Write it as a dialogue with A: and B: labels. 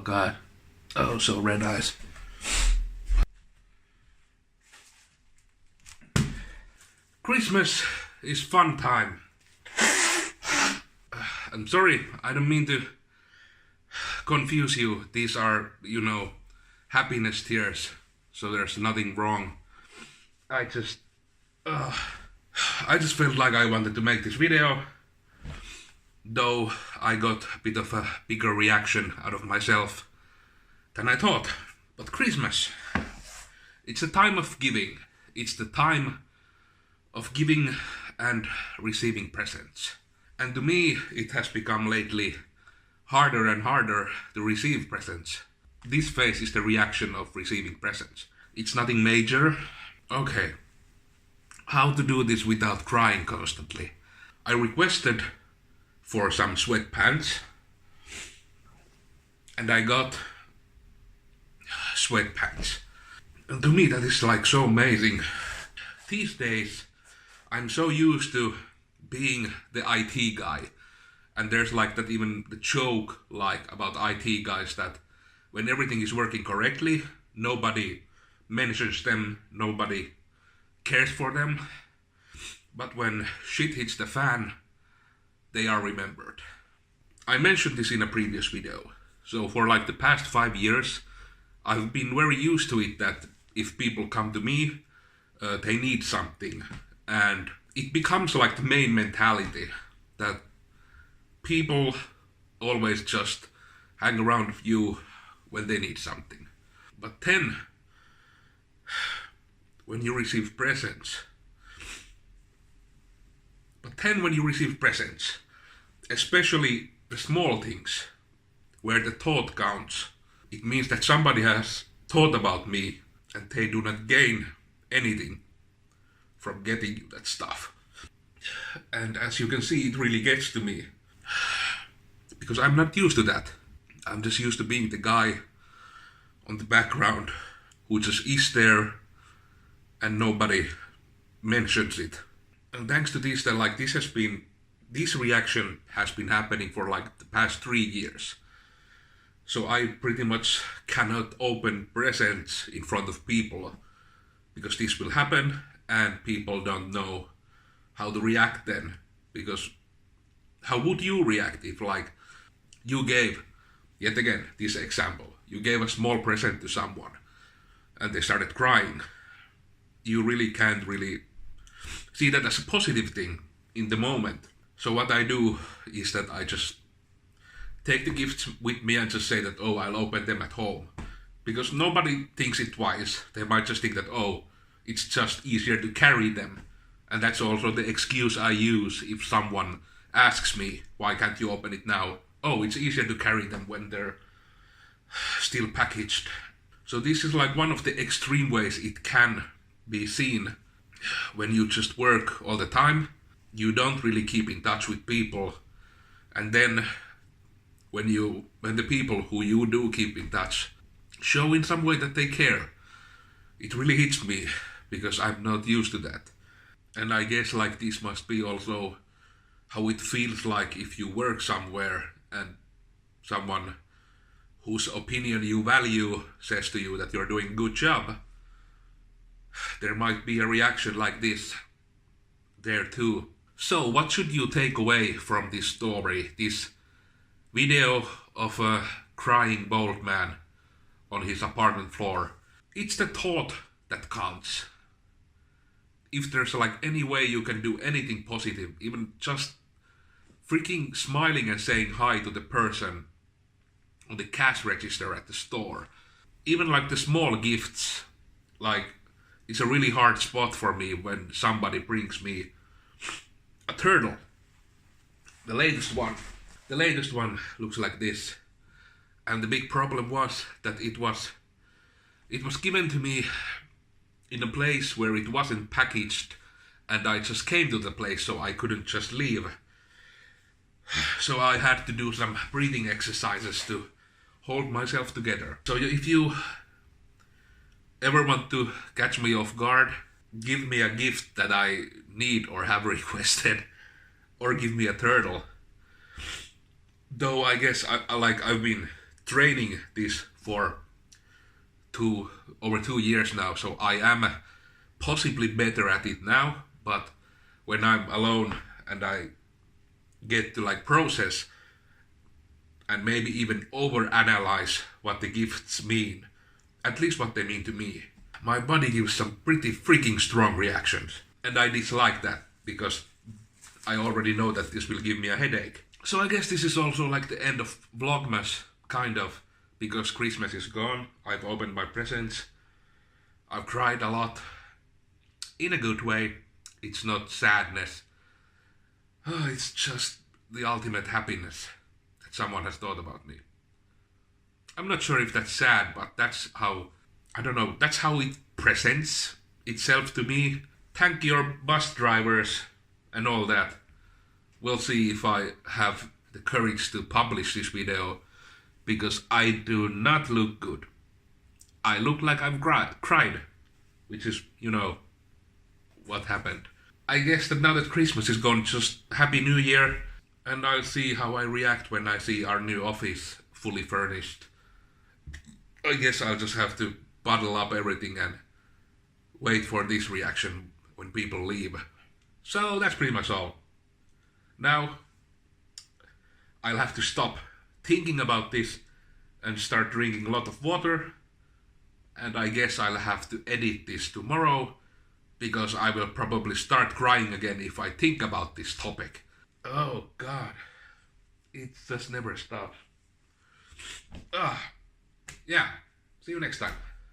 A: God. Oh, so red eyes. Christmas is fun time. I'm sorry, I don't mean to confuse you. These are, happiness tears. So there's nothing wrong. I just felt like I wanted to make this video. Though I got a bit of a bigger reaction out of myself than I thought. But Christmas, it's a time of giving. It's the time of giving and receiving presents. And to me, it has become lately harder and harder to receive presents. This phase is the reaction of receiving presents. It's nothing major. Okay, how to do this without crying constantly? I requested for some sweatpants, and I got sweatpants. And to me that is like so amazing. These days I'm so used to being the IT guy, and there's like that even the joke like about IT guys that when everything is working correctly, nobody mentions them, nobody cares for them, but when shit hits the fan, they are remembered. I mentioned this in a previous video. So for like the past 5 years, I've been very used to it that if people come to me, they need something. And it becomes like the main mentality that people always just hang around with you when they need something. But then, when you receive presents, especially the small things, where the thought counts, it means that somebody has thought about me and they do not gain anything from getting you that stuff. And as you can see, it really gets to me. Because I'm not used to that. I'm just used to being the guy on the background who just is there and nobody mentions it. And thanks to this, this reaction has been happening for like the past 3 years. So I pretty much cannot open presents in front of people because this will happen and people don't know how to react then. Because how would you react if like you gave, yet again, this example, you gave a small present to someone and they started crying? You really can't really see that as a positive thing in the moment. So what I do is that I just take the gifts with me and just say that, oh, I'll open them at home. Because nobody thinks it twice. They might just think that, oh, it's just easier to carry them. And that's also the excuse I use if someone asks me, why can't you open it now? Oh, it's easier to carry them when they're still packaged. So this is like one of the extreme ways it can be seen. When you just work all the time, you don't really keep in touch with people, and then when the people who you do keep in touch show in some way that they care, it really hits me because I'm not used to that. And I guess like this must be also how it feels like if you work somewhere and someone whose opinion you value says to you that you're doing a good job. There might be a reaction like this there too. So what should you take away from this story, this video of a crying bald man on his apartment floor? It's the thought that counts. If there's like any way you can do anything positive, even just freaking smiling and saying hi to the person on the cash register at the store, even like the small gifts, like it's a really hard spot for me when somebody brings me a turtle. The latest one looks like this. And the big problem was that it was given to me in a place where it wasn't packaged, and I just came to the place, so I couldn't just leave. So I had to do some breathing exercises to hold myself together. So if you ever want to catch me off guard, give me a gift that I need or have requested, or give me a turtle. Though I guess I've been training this for over 2 years now, so I am possibly better at it now, but when I'm alone and I get to like process and maybe even overanalyze what the gifts mean, at least what they mean to me, my body gives some pretty freaking strong reactions. And I dislike that because I already know that this will give me a headache. So I guess this is also like the end of Vlogmas, kind of, because Christmas is gone. I've opened my presents. I've cried a lot. In a good way. It's not sadness. It's just the ultimate happiness that someone has thought about me. I'm not sure if that's sad, but that's how, I don't know, that's how it presents itself to me. Thank your bus drivers and all that. We'll see if I have the courage to publish this video, because I do not look good. I look like I've cried, which is, what happened. I guess that now that Christmas is gone, just Happy New Year, and I'll see how I react when I see our new office fully furnished. I guess I'll just have to bottle up everything and wait for this reaction when people leave. So that's pretty much all. Now, I'll have to stop thinking about this and start drinking a lot of water, and I guess I'll have to edit this tomorrow, because I will probably start crying again if I think about this topic. Oh God, it just never stops. Yeah, see you next time.